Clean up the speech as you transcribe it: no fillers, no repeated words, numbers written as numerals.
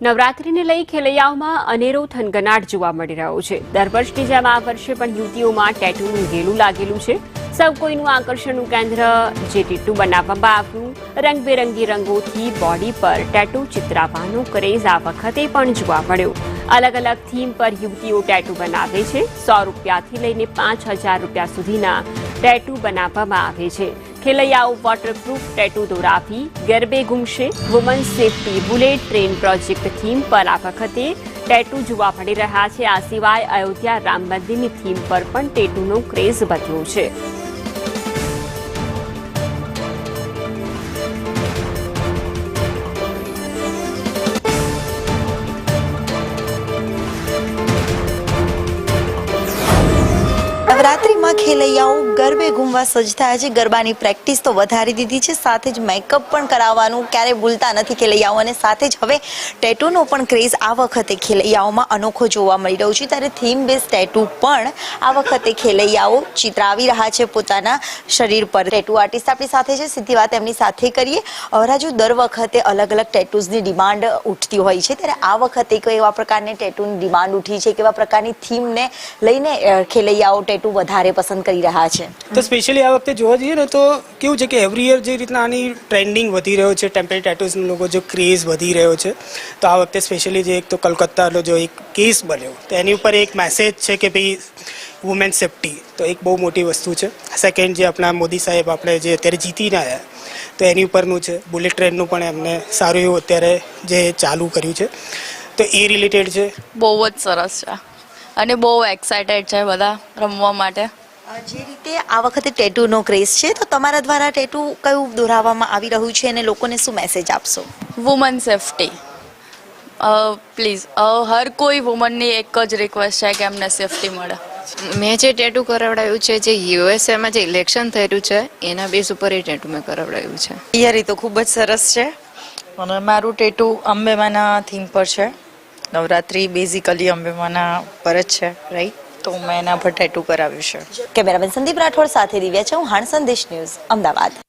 નવરાત્રીને લઈ ખેલૈયાઓમાં અનેરો થનગનાટ જોવા મળી રહ્યો છે। દર વર્ષની જેમ આ વર્ષે પણ યુવતીઓમાં ટેટુનું ગેલું લાગેલું છે। સૌ કોઈનું આકર્ષણનું કેન્દ્ર જે ટેટુ બનાવવામાં આવ્યું। રંગબેરંગી રંગોથી બોડી પર ટેટુ ચિતરાવવાનો ક્રેઝ આ વખતે પણ જોવા મળ્યો। અલગ અલગ થીમ પર યુવતીઓ ટેટુ બનાવે છે। 100 રૂપિયાથી લઈને 5000 રૂપિયા સુધીના ટેટુ બનાવવામાં આવે છે। ખેલૈયાઓ વોટરપ્રૂફ ટેટુ દોરાવી ગરબે ઘૂમશે। Woman safety bullet train project theme પર આ વખતે ટેટુ જોવા મળી રહ્યા છે। આ સિવાય અયોધ્યા રામ મંદિરની થીમ પર પણ ટેટુનો ક્રેઝ વધ્યો છે। નવરાત્રીમાં ખેલૈયાઓ ગરબે ઘૂમવા સજ્જ થયા છે। ગરબાની પ્રેક્ટિસ તો વધારી દીધી છે, સાથે જ મેકઅપ પણ કરાવવાનું ક્યારેય ભૂલતા નથી ખેલૈયાઓ, અને સાથે જ હવે ટેટુનો પણ ક્રેઝ આ વખતે ખેલૈયાઓમાં અનોખો જોવા મળી રહ્યો છે। ત્યારે થીમ બેઝ ટેટુ પણ આ વખતે ખેલૈયાઓ ચિતરાવી રહ્યા છે પોતાના શરીર પર। ટેટુ આર્ટિસ્ટ આપણી સાથે છે, સીધી વાત એમની સાથે કરીએ। રાજુ, દર વખતે અલગ અલગ ટેટુઝની ડિમાન્ડ ઉઠતી હોય છે, ત્યારે આ વખતે કેવા પ્રકારની ટેટુની ડિમાન્ડ ઉઠી છે, કેવા પ્રકારની થીમને લઈને ખેલૈયાઓ ટેટુ વધારે પસંદ કરી રહ્યા છે? તો સ્પેશિયલી આ વખતે જોવા જઈએ ને તો કેવું છે કે એવરી યર જે રીતના આની ટ્રેન્ડિંગ વધી રહ્યો છે, ટેમ્પરરી ટેટૂઝનો લોકો જો ક્રેઝ વધી રહ્યો છે, તો આ વખતે સ્પેશિયલી જે એક તો કલકત્તાનો જો એક કેસ બન્યો તો એની ઉપર એક મેસેજ છે કે ભાઈ વુમેન સેફટી, તો એક બહુ મોટી વસ્તુ છે। સેકન્ડ, જે આપણા મોદી સાહેબ આપણે જે અત્યારે જીતીને આવ્યા તો એની ઉપરનું છે। બુલેટ ટ્રેનનું પણ એમને સારું એવું અત્યારે જે ચાલુ કર્યું છે, તો એ રિલેટેડ છે। બહુ જ સરસ છે અને બહુ એક્સાઇટેડ છે બધા રમવા માટે। જે રીતે આ વખતે ટેટુનો ક્રેઝ છે, તો તમારા દ્વારા ટેટુ કયું દોરાવવામાં આવી રહ્યું છે અને લોકોને શું મેસેજ આપશો? વુમન સેફટી, પ્લીઝ હર કોઈ વુમનની એક જ રિક્વેસ્ટ છે કે એમને સેફટી મળે। મેં જે ટેટુ કરાવડાવ્યું છે, જે યુએસએમાં જે ઇલેક્શન થયેલું છે એના બેઝ ઉપર એ ટેટુ મેં કરાવડાવ્યું છે। યારી તો ખૂબ જ સરસ છે, અને મારું ટેટુ અંબેમાના થીમ પર છે। નવરાત્રી બેઝિકલી અંબેમાના પર જ છે, રાઈટ? તો મેં એના પર ટેટુ કરાવ્યું છે। કેમેરામેન સંદીપ રાઠોડ સાથે દિવ્યા ચૌહાણ, સંદેશ ન્યૂઝ, અમદાવાદ।